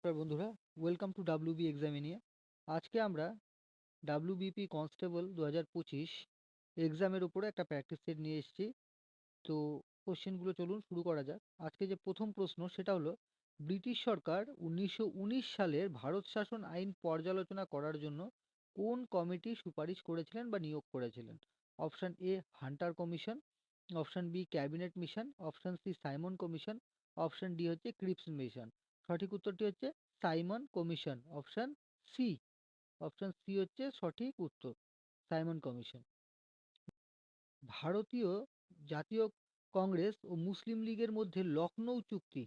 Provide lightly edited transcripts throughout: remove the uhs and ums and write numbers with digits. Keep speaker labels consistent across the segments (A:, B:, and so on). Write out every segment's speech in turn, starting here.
A: নমস্কার বন্ধুরা, welcome to WB এক্সামিনিয়া। আজকে আমরা ডাব্লিউবিপি কনস্টেবল 2025 এক্সামের উপরে একটা প্র্যাকটিস সেট নিয়ে এসেছি। তো কোশ্চেনগুলো চলুন শুরু করা যাক। আজকে যে প্রথম প্রশ্ন সেটা হলো, ব্রিটিশ সরকার 1919 সালের ভারত শাসন আইন পর্যালোচনা করার জন্য কোন কমিটি সুপারিশ করেছিলেন বা নিয়োগ করেছিলেন? Option A Hunter Commission, option B Cabinet Mission, option C Simon Commission, option D হচ্ছে ক্রিপস মিশন। সঠিক উত্তরটি হচ্ছে Simon Commission, option C. Option C হচ্ছে সঠিক উত্তর, সাইমন কমিশন। ভারতীয় জাতীয় কংগ্রেস ও মুসলিম লীগের মধ্যে লখনৌ চুক্তি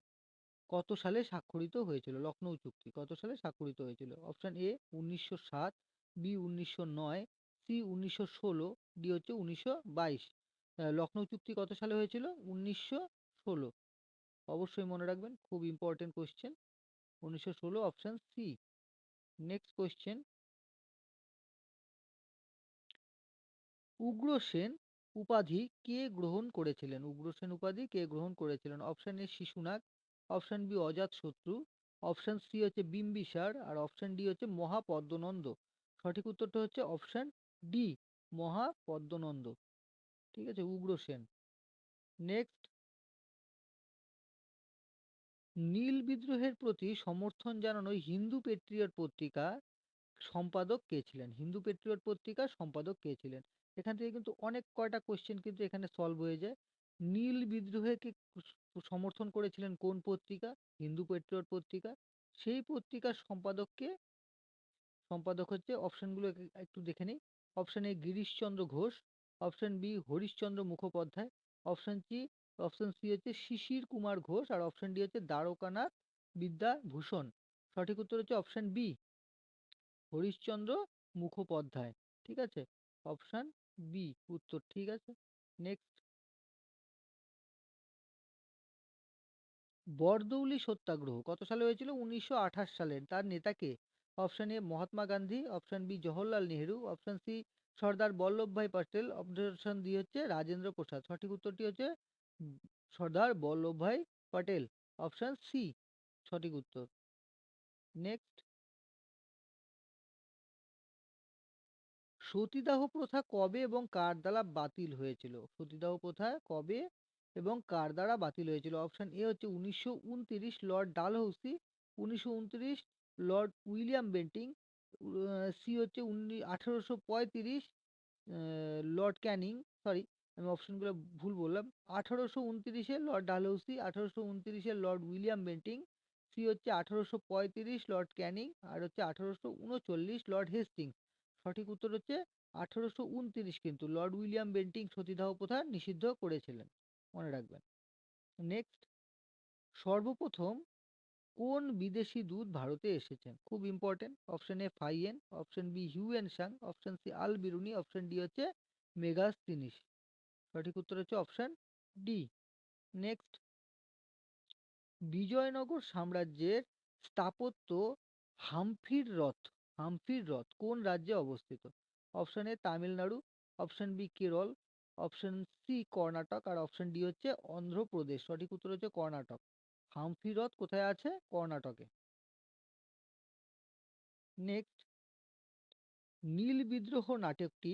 A: কত সালে স্বাক্ষরিত হয়েছিল? লখনৌ চুক্তি কত সালে স্বাক্ষরিত হয়েছিল? Option A 1907, B 1909, C 1916, D হচ্ছে 1922। লখনৌ চুক্তি কত সালে হয়েছিল? 1916। অবশ্যই মনে রাখবেন, খুব important question. 1916, option C. Next question, Ugrasen উপাধি কে গ্রহণ করেছিলেন? উগ্রসেন উপাধি কে গ্রহণ করেছিলেন? Option A Shishunaga, option B Ajatashatru, option C হচ্ছে বিম্বিসার, আর অপশন ডি হচ্ছে মহাপদ্মনন্দ। সঠিক উত্তরটা হচ্ছে অপশন ডি, মহাপদ্মনন্দ। ঠিক আছে, উগ্রসেন। নেক্সট, নীল বিদ্রোহের প্রতি সমর্থন জানানো হিন্দু পেট্রিয়ট পত্রিকা সম্পাদক কে ছিলেন? হিন্দু পেট্রিয়ট পত্রিকার সম্পাদক কে ছিলেন? এখান থেকে কিন্তু অনেক কয়টা কোশ্চেন কিন্তু এখানে সলভ হয়ে যায়। নীল বিদ্রোহকে সমর্থন করেছিলেন কোন পত্রিকা? হিন্দু পেট্রিয়ট পত্রিকা। সেই পত্রিকার সম্পাদককে, সম্পাদক হচ্ছে, অপশনগুলো একটু দেখে নিই। Option A Girishchandra Ghosh, option B Harishchandra Mukhopadhyay, option C, option C হচ্ছে শিশির কুমার ঘোষ, আর অপশন ডি হচ্ছে দ্বারকানাথ বিদ্যাভূষণ। সঠিক উত্তর হচ্ছে অপশন বি, হরিশচন্দ্র মুখোপাধ্যায়। ঠিক আছে, অপশন বি উত্তর ঠিক আছে। নেক্সট, বরদৌলি সত্যাগ্রহ কত সালে হয়েছিল? 1928 সালে। তার নেতা কে? Option A Mahatma Gandhi, option B Jawaharlal Nehru, option C Sardar Vallabhbhai Patel, option D হচ্ছে রাজেন্দ্র প্রসাদ। সঠিক উত্তরটি হচ্ছে সর্দার বল্লভভাই প্যাটেল, অপশন সি সঠিক উত্তর। নেক্সট, সতীদাহ প্রথা কবে এবং কার দ্বারা বাতিল হয়েছিল? সতীদাহ প্রথা কবে এবং কার দ্বারা বাতিল হয়েছিল? অপশন এ হচ্ছে 1929 Lord Dalhousie, 1929 Lord William Bentinck, C হচ্ছে 1835 লর্ড ক্যানিং। সরি, আমি অপশনগুলো ভুল বললাম। 1829-এ লর্ড ডালহৌসি, 1829-এ লর্ড উইলিয়াম বেন্টিং, সি হচ্ছে 1835 লর্ড ক্যানিং, আর হচ্ছে 1839 লর্ড হেস্টিং। সঠিক উত্তর হচ্ছে 1829, কিন্তু লর্ড উইলিয়াম বেন্টিং সতীদাহ প্রথা নিষিদ্ধ করেছিলেন, মনে রাখবেন। নেক্সট, সর্বপ্রথম কোন বিদেশি দূত ভারতে এসেছেন? খুব important. Option A Fahien, option B Hiuen Tsang, option C Al Biruni, option D হচ্ছে মেগাস্তিনিস। সঠিক উত্তর হচ্ছে অপশন ডি। নেক্সট, বিজয়নগর সাম্রাজ্যের স্থাপত্য হাম্পির রথ, হাম্পির রথ কোন রাজ্যে অবস্থিত? Option A Tamil Nadu, option B Kerala, option C Karnataka, আর অপশন ডি হচ্ছে অন্ধ্রপ্রদেশ। সঠিক উত্তর হচ্ছে কর্ণাটক। হাম্পি হ্রদ কোথায় আছে? কর্ণাটকে। নেক্সট, নীল বিদ্রোহ নাটকটি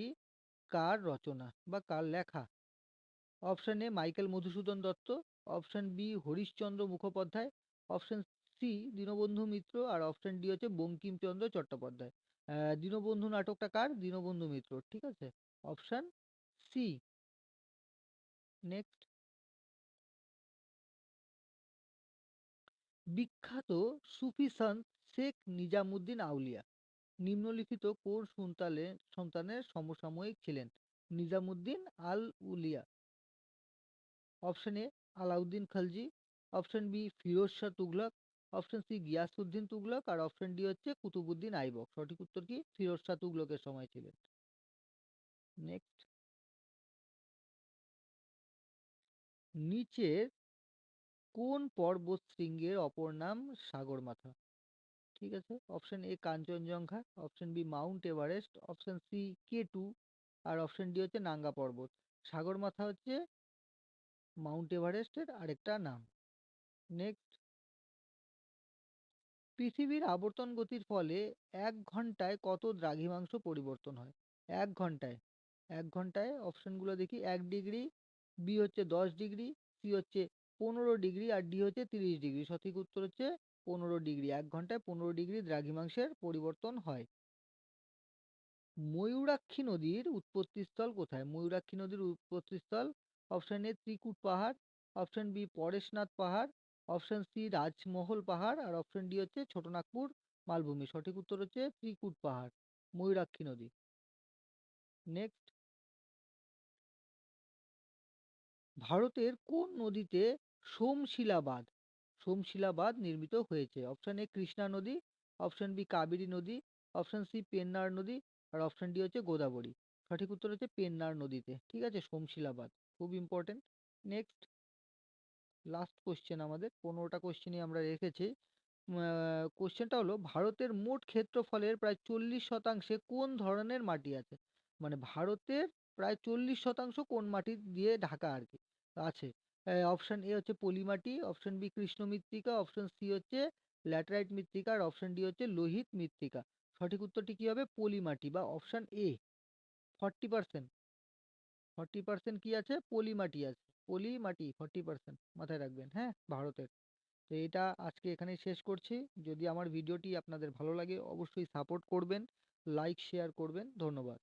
A: কার রচনা বা কার লেখা? Option A Michael Madhusudan Dutt, option B Harishchandra Mukhopadhyay, option C Dinabandhu Mitra, আর অপশন ডি হচ্ছে বঙ্কিমচন্দ্র চট্টোপাধ্যায়। দীনবন্ধু নাটকটা কার? দীনবন্ধু মিত্র। ঠিক আছে, অপশন সি। নেক্সট, বিখ্যাত সুফি সন্ত শেখ নিজামুদ্দিন আউলিয়া নিম্নলিখিত কোন সন্তানের সমসাময়িক ছিলেন? Nizamuddin Al Auliya. Option A Alauddin Khalji, option B Firoz Shah Tughlaq, option C Ghiyasuddin Tughlaq, আর অপশন ডি হচ্ছে কুতুবুদ্দিন আইবক। সঠিক উত্তর কি? ফিরোজ শাহ তুগলকের সময় ছিলেন। নেক্সট, নিচের কোন পর্বত শৃঙ্গের অপর নাম সাগরমাথা? ঠিক আছে, option A Kanchenjunga, option B mount Everest, option C K2, আর অপশন ডি হচ্ছে নাঙ্গা পর্বত। সাগরমাথা হচ্ছে মাউন্ট এভারেস্টের আরেকটা নাম। নেক্সট, পৃথিবীর আবর্তন গতির ফলে ১ ঘন্টায় কত দ্রাঘিমাংশ পরিবর্তন হয়? ১ ঘন্টায়। ১ ঘন্টায় অপশনগুলো দেখি ১ ডিগ্রি, বি হচ্ছে ১০ ডিগ্রি, সি হচ্ছে ১৫ ডিগ্রি আর ডি হচ্ছে ৩০ ডিগ্রি। সঠিক উত্তর হচ্ছে ১৫ ডিগ্রি। ১ ঘন্টায় ১৫ ডিগ্রি দ্রাঘিমাংশের পরিবর্তন হয়। ময়ূরাক্ষী নদীর উৎপত্তিস্থল কোথায়? ময়ূরাক্ষী নদীর উৎপত্তিস্থল অপশন এ ত্রিকুট পাহাড়, অপশন বি পরেশনাথ পাহাড়, অপশন সি রাজমহল পাহাড় আর অপশন ডি হচ্ছে ছোটনাগপুর মালভূমি। সঠিক উত্তর হচ্ছে ত্রিকুট পাহাড়, ময়ূরাক্ষী নদী। নেক্সট, ভারতের কোন নদীতে সোমশিলা বাঁধ সোমশিলা বাঁধ নির্মিত হয়েছে? অপশন এ কৃষ্ণা নদী, অপশন বি কাবেরী নদী, অপশন সি পেন্নার নদী আর অপশন ডি হচ্ছে গোদাবরী। সঠিক উত্তর হচ্ছে পেন্নার নদীতে, ঠিক আছে, সোমশিলা বাঁধ খুব ইম্পর্টেন্ট। নেক্সট, লাস্ট কোশ্চেন, আমাদের 15টা কোশ্চেনই আমরা রেখেছি। কোশ্চেনটা হলো ভারতের মোট ক্ষেত্রফলের প্রায় 40% কোন ধরনের মাটি আছে? মানে ভারতের প্রায় 40% কোন মাটি দিয়ে ঢাকা আর কি আছে? অপশন এ হচ্ছে পলি মাটি, অপশন বি কৃষ্ণ মৃত্তিকা, অপশন সি হচ্ছে ল্যাটেরাইট মৃত্তিকা আর অপশন ডি হচ্ছে লোহিত মৃত্তিকা। সঠিক উত্তরটি কি হবে? পলি মাটি বা অপশন এ। 40%, 40% কি আছে? পলি মাটি আছে। পলি মাটি 40% মাথায় রাখবেন, হ্যাঁ, ভারতের। তো এটা আজকে এখানেই শেষ করছি। যদি আমার ভিডিওটি আপনাদের ভালো লাগে অবশ্যই সাপোর্ট করবেন, লাইক শেয়ার করবেন। ধন্যবাদ।